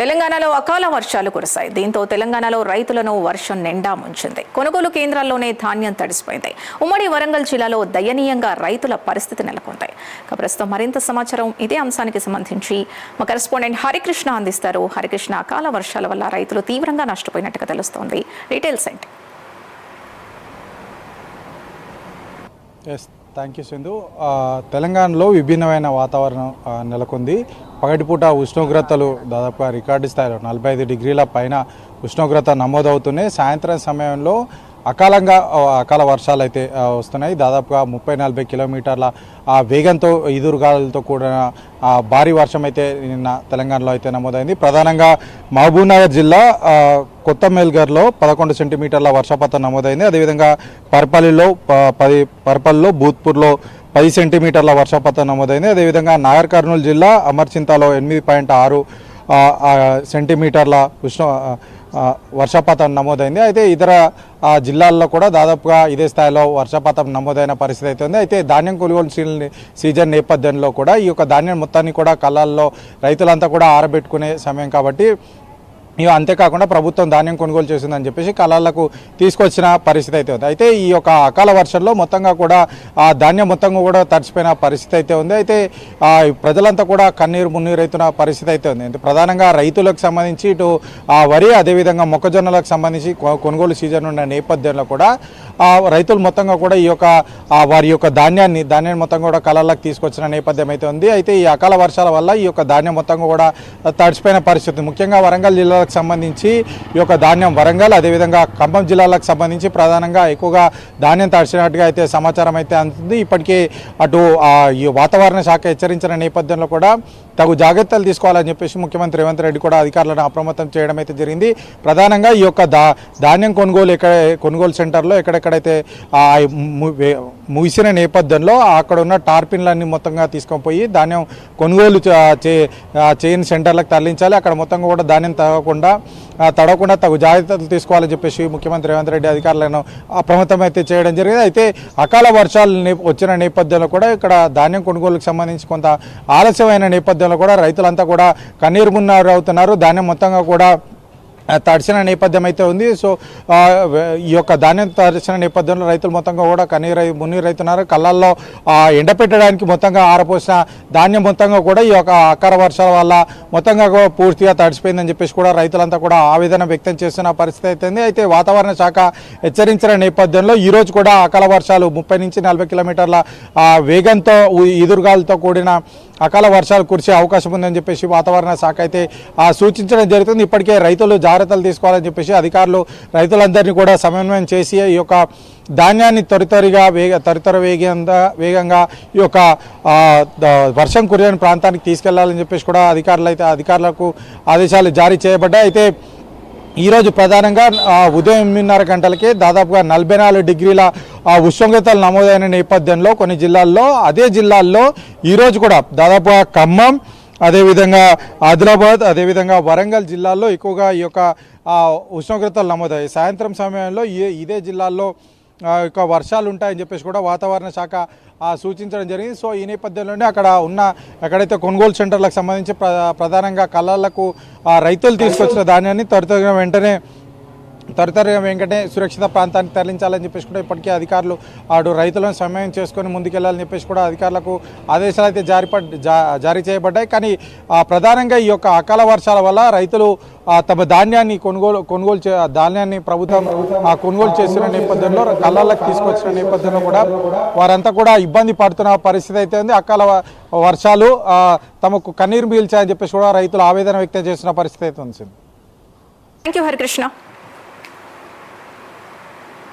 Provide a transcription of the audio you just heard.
తెలంగాణలో అకాల వర్షాలు కురిశాయి. దీంతో తెలంగాణలో రైతులను వర్షం నిండా ముంచింది. కొనుగోలు కేంద్రాల్లోనే ధాన్యం తడిసిపోయింది. ఉమ్మడి వరంగల్ జిల్లాలో దయనీయంగా రైతుల పరిస్థితి నెలకొంది. ప్రస్తుతం మరింత సమాచారం ఇదే అంశానికి సంబంధించి మా కరెస్పాండెంట్ హరికృష్ణ అందిస్తారు. హరికృష్ణ, అకాల వర్షాల వల్ల రైతులు తీవ్రంగా నష్టపోయినట్టుగా తెలుస్తోంది. డీటెయిల్స్ ఏంటి? Thank you Sindhu. తెలంగాణలో విభిన్నమైన వాతావరణం నెలకొంది. పగటిపూట ఉష్ణోగ్రతలు దాదాపుగా రికార్డు స్థాయిలో 45 డిగ్రీల పైన ఉష్ణోగ్రత నమోదవుతున్నాయి. సాయంత్రం సమయంలో అకాల వర్షాలు అయితే వస్తున్నాయి. దాదాపుగా 30-40 కిలోమీటర్ల వేగంతో ఈదురుగాలులతో కూడిన భారీ వర్షం అయితే నిన్న తెలంగాణలో అయితే నమోదైంది. ప్రధానంగా మహబూబ్నగర్ జిల్లా కొత్తమేల్గర్లో 11 సెంటీమీటర్ల వర్షపాతం నమోదైంది. అదేవిధంగా పర్పల్లో భూత్పూర్లో 10 సెంటీమీటర్ల వర్షపాతం నమోదైంది. అదేవిధంగా నాగర్ కర్నూలు జిల్లా అమర్చింతలో 8.6 సెంటీమీటర్ల వర్షపాతం నమోదైంది. అయితే ఇతర జిల్లాల్లో కూడా దాదాపుగా ఇదే స్థాయిలో వర్షపాతం నమోదైన పరిస్థితి అయితే ఉంది. అయితే ధాన్యం కొనుగోలు సీజన్ నేపథ్యంలో కూడా ఈ యొక్క ధాన్యం మొత్తాన్ని కూడా కళ్ళాల్లో రైతులంతా కూడా ఆరబెట్టుకునే సమయం కాబట్టి అంతేకాకుండా ప్రభుత్వం ధాన్యం కొనుగోలు చేసిందని చెప్పేసి కళాలకు తీసుకొచ్చిన పరిస్థితి అయితే ఉంది. అయితే ఈ యొక్క అకాల వర్షంలో మొత్తంగా కూడా ధాన్యం మొత్తంగా కూడా తడిచిపోయిన పరిస్థితి అయితే ఉంది. అయితే ప్రజలంతా కూడా కన్నీరు మున్నీరు అవుతున్న పరిస్థితి అయితే ఉంది. ప్రధానంగా రైతులకు సంబంధించి ఇటు వరి అదేవిధంగా మొక్కజొన్నలకు సంబంధించి కొనుగోలు సీజన్ ఉన్న నేపథ్యంలో కూడా రైతులు మొత్తంగా కూడా ఈ యొక్క వారి యొక్క ధాన్యాన్ని మొత్తం కూడా కళాలకు తీసుకొచ్చిన నేపథ్యం అయితే ఉంది. అయితే ఈ అకాల వర్షాల వల్ల ఈ యొక్క ధాన్యం మొత్తంగా కూడా తడిచిపోయిన పరిస్థితి. ముఖ్యంగా వరంగల్ జిల్లా సంబంధించి ఈ యొక్క ధాన్యం వరంగల్ అదేవిధంగా ఖమ్మం జిల్లాలకు సంబంధించి ప్రధానంగా ఎక్కువగా ధాన్యం తడిచినట్టుగా అయితే సమాచారం అయితే అందుతుంది. ఇప్పటికే అటు ఈ వాతావరణ శాఖ హెచ్చరించిన నేపథ్యంలో కూడా తగు జాగ్రత్తలు తీసుకోవాలని చెప్పేసి ముఖ్యమంత్రి రేవంత్ రెడ్డి కూడా అధికారులను అప్రమత్తం చేయడం అయితే జరిగింది. ప్రధానంగా ఈ యొక్క ధాన్యం కొనుగోలు సెంటర్లో ఎక్కడెక్కడైతే ముగిసిన నేపథ్యంలో అక్కడ ఉన్న టార్పిన్లన్నీ మొత్తంగా తీసుకొని పోయి ధాన్యం కొనుగోలు చేయని సెంటర్లకు తరలించాలి. అక్కడ మొత్తంగా కూడా ధాన్యం తడవకుండా తగు జాగ్రత్తలు తీసుకోవాలని చెప్పేసి ముఖ్యమంత్రి రేవంత్ రెడ్డి అధికారులను అప్రమత్తం అయితే చేయడం జరిగింది. అయితే అకాల వర్షాలు వచ్చిన నేపథ్యంలో కూడా ఇక్కడ ధాన్యం కొనుగోలుకు సంబంధించి కొంత ఆలస్యమైన నేపథ్యంలో కూడా రైతులంతా కూడా కన్నీరు మున్నీరు అవుతున్నారు. ధాన్యం మొత్తంగా కూడా తడిసిన నేపథ్యం అయితే ఉంది. సో ఈ యొక్క ధాన్యం తడిసిన నేపథ్యంలో రైతులు మొత్తంగా కూడా మున్నీరు అవుతున్నారు. కళ్ళల్లో ఎండపెట్టడానికి మొత్తంగా ఆరపోసిన ధాన్యం మొత్తంగా కూడా ఈ యొక్క అకాల వర్షాల వల్ల మొత్తంగా పూర్తిగా తడిసిపోయిందని చెప్పేసి కూడా రైతులంతా కూడా ఆవేదన వ్యక్తం చేస్తున్న పరిస్థితి అయితే ఉంది. అయితే వాతావరణ శాఖ హెచ్చరించిన నేపథ్యంలో ఈరోజు కూడా అకాల వర్షాలు 30-40 కిలోమీటర్ల వేగంతో ఈదురుగాలతో కూడిన అకాల వర్షాలు కురిసే అవకాశం ఉందని చెప్పేసి వాతావరణ శాఖ అయితే సూచించడం జరుగుతుంది. ఇప్పటికే రైతులు జాగ్రత్తలు తీసుకోవాలని చెప్పేసి అధికారులు రైతులందరినీ కూడా సమన్వయం చేసి ఈ యొక్క ధాన్యాన్ని వేగంగా ఈ యొక్క వర్షం కురియని ప్రాంతానికి తీసుకెళ్లాలని చెప్పేసి కూడా అధికారులకు ఆదేశాలు జారీ చేయబడ్డాయి. అయితే ఈరోజు ప్రధానంగా ఉదయం 8:30 గంటలకే దాదాపుగా 44 డిగ్రీల ఉష్ణోగ్రతలు నమోదైన నేపథ్యంలో కొన్ని జిల్లాల్లో ఈరోజు కూడా దాదాపుగా ఖమ్మం అదేవిధంగా ఆదిలాబాద్ అదేవిధంగా వరంగల్ జిల్లాల్లో ఎక్కువగా ఈ యొక్క ఉష్ణోగ్రతలు నమోదయ్యాయి. సాయంత్రం సమయంలో ఇదే జిల్లాల్లో యొక్క వర్షాలు ఉంటాయని చెప్పేసి కూడా వాతావరణ శాఖ సూచించడం జరిగింది. సో ఈ నేపథ్యంలోనే ఎక్కడైతే కొనుగోలు సెంటర్లకు సంబంధించి ప్రధానంగా కళ్ళాలకు రైతులు తీసుకొచ్చిన ధాన్యాన్ని త్వరితగతిన వెంటనే సురక్షిత ప్రాంతానికి తరలించాలని చెప్పేసి కూడా ఇప్పటికే అధికారులు రైతులను సమయం చేసుకొని ముందుకెళ్లాలని చెప్పేసి కూడా అధికారులకు ఆదేశాలు అయితే జారీ చేయబడ్డాయి. కానీ ప్రధానంగా ఈ యొక్క అకాల వర్షాల వల్ల రైతులు తమ ధాన్యాన్ని ధాన్యాన్ని ప్రభుత్వం కొనుగోలు చేసిన నేపథ్యంలో కళ్ళాలకు తీసుకొచ్చిన నేపథ్యంలో కూడా వారంతా కూడా ఇబ్బంది పడుతున్న పరిస్థితి అయితే ఉంది. అకాల వర్షాలు తమకు కన్నీరు మిగిల్చాయని చెప్పేసి కూడా రైతులు ఆవేదన వ్యక్తం చేస్తున్న పరిస్థితి అయితే ఉంది. Thank you Harikrishna.